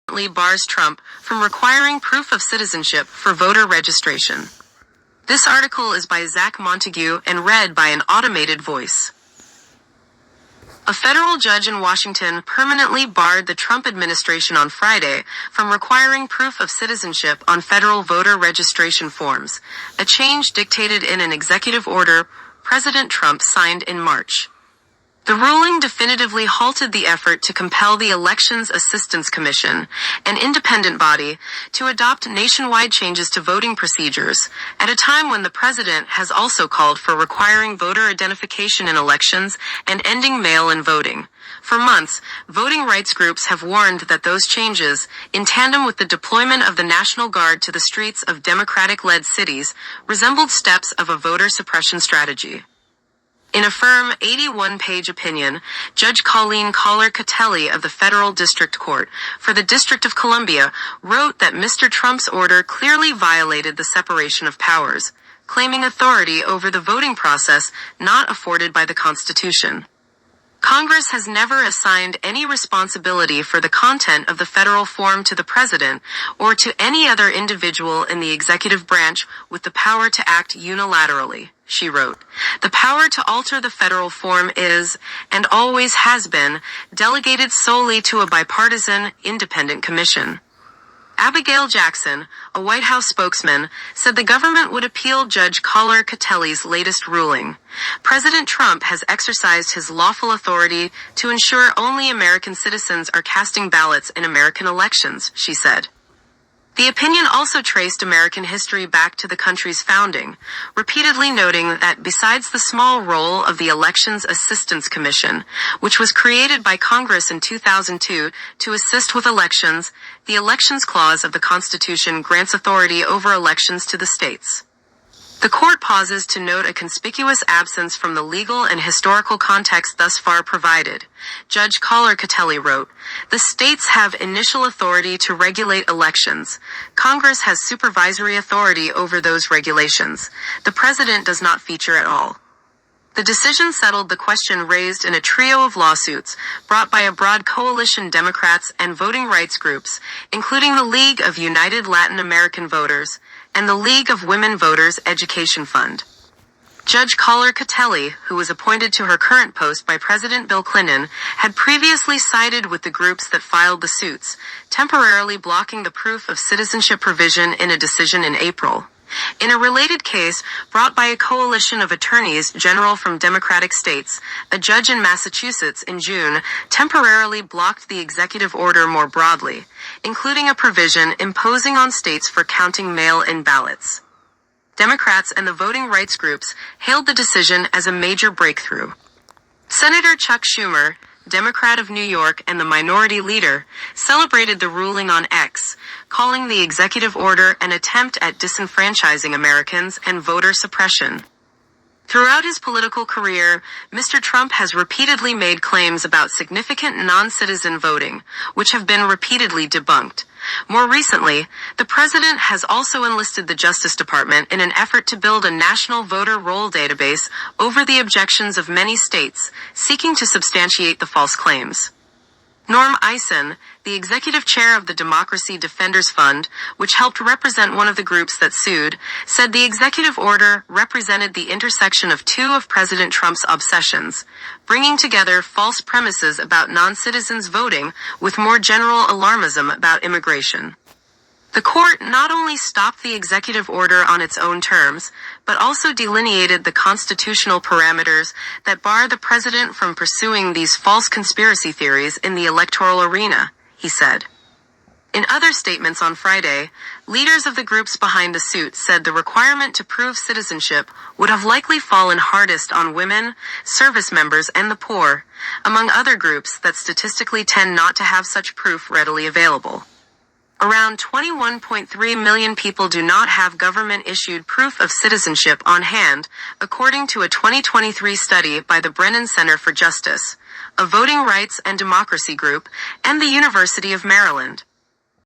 bars Trump from requiring proof of citizenship for voter registration. This article is by Zach Montague and read by an automated voice. A federal judge in Washington permanently barred the Trump administration on Friday from requiring proof of citizenship on federal voter registration forms, a change dictated in an executive order President Trump signed in March. The ruling definitively halted the effort to compel the Elections Assistance Commission, an independent body, to adopt nationwide changes to voting procedures, at a time when the president has also called for requiring voter identification in elections and ending mail-in voting. For months, voting rights groups have warned that those changes, in tandem with the deployment of the National Guard to the streets of Democratic-led cities, resembled steps of a voter suppression strategy. In a firm 81-page opinion, Judge Kollar-Kotelly of the Federal District Court for the District of Columbia wrote that Mr. Trump's order clearly violated the separation of powers, claiming authority over the voting process not afforded by the Constitution. Congress has never assigned any responsibility for the content of the federal form to the president or to any other individual in the executive branch with the power to act unilaterally, she wrote. The power to alter the federal form is, and always has been, delegated solely to a bipartisan, independent commission. Abigail Jackson, a White House spokesman, said the government would appeal Judge Kollar-Kotelly's latest ruling. President Trump has exercised his lawful authority to ensure only American citizens are casting ballots in American elections, she said. The opinion also traced American history back to the country's founding, repeatedly noting that besides the small role of the Elections Assistance Commission, which was created by Congress in 2002 to assist with elections, the Elections Clause of the Constitution grants authority over elections to the states. The court pauses to note a conspicuous absence from the legal and historical context thus far provided. Judge Kollar-Kotelly wrote, "The states have initial authority to regulate elections. Congress has supervisory authority over those regulations. The president does not feature at all." The decision settled the question raised in a trio of lawsuits brought by a broad coalition of Democrats and voting rights groups, including the League of United Latin American Voters and the League of Women Voters Education Fund. Judge Kollar-Kotelly, who was appointed to her current post by President Bill Clinton, had previously sided with the groups that filed the suits, temporarily blocking the proof of citizenship provision in a decision in April. In a related case brought by a coalition of attorneys general from Democratic states, a judge in Massachusetts in June temporarily blocked the executive order more broadly, including a provision imposing on states for counting mail-in ballots. Democrats and the voting rights groups hailed the decision as a major breakthrough. Senator Chuck Schumer, Democrat of New York and the minority leader, celebrated the ruling on X, calling the executive order an attempt at disenfranchising Americans and voter suppression. Throughout his political career, Mr. Trump has repeatedly made claims about significant non-citizen voting, which have been repeatedly debunked. More recently, the president has also enlisted the Justice Department in an effort to build a national voter roll database over the objections of many states, seeking to substantiate the false claims. Norm Eisen, the executive chair of the Democracy Defenders Fund, which helped represent one of the groups that sued, said the executive order represented the intersection of two of President Trump's obsessions, bringing together false premises about non-citizens voting with more general alarmism about immigration. The court not only stopped the executive order on its own terms, but also delineated the constitutional parameters that bar the president from pursuing these false conspiracy theories in the electoral arena, he said. In other statements on Friday, leaders of the groups behind the suit said the requirement to prove citizenship would have likely fallen hardest on women, service members, and the poor, among other groups that statistically tend not to have such proof readily available. Around 21.3 million people do not have government-issued proof of citizenship on hand, according to a 2023 study by the Brennan Center for Justice, a voting rights and democracy group, and the University of Maryland.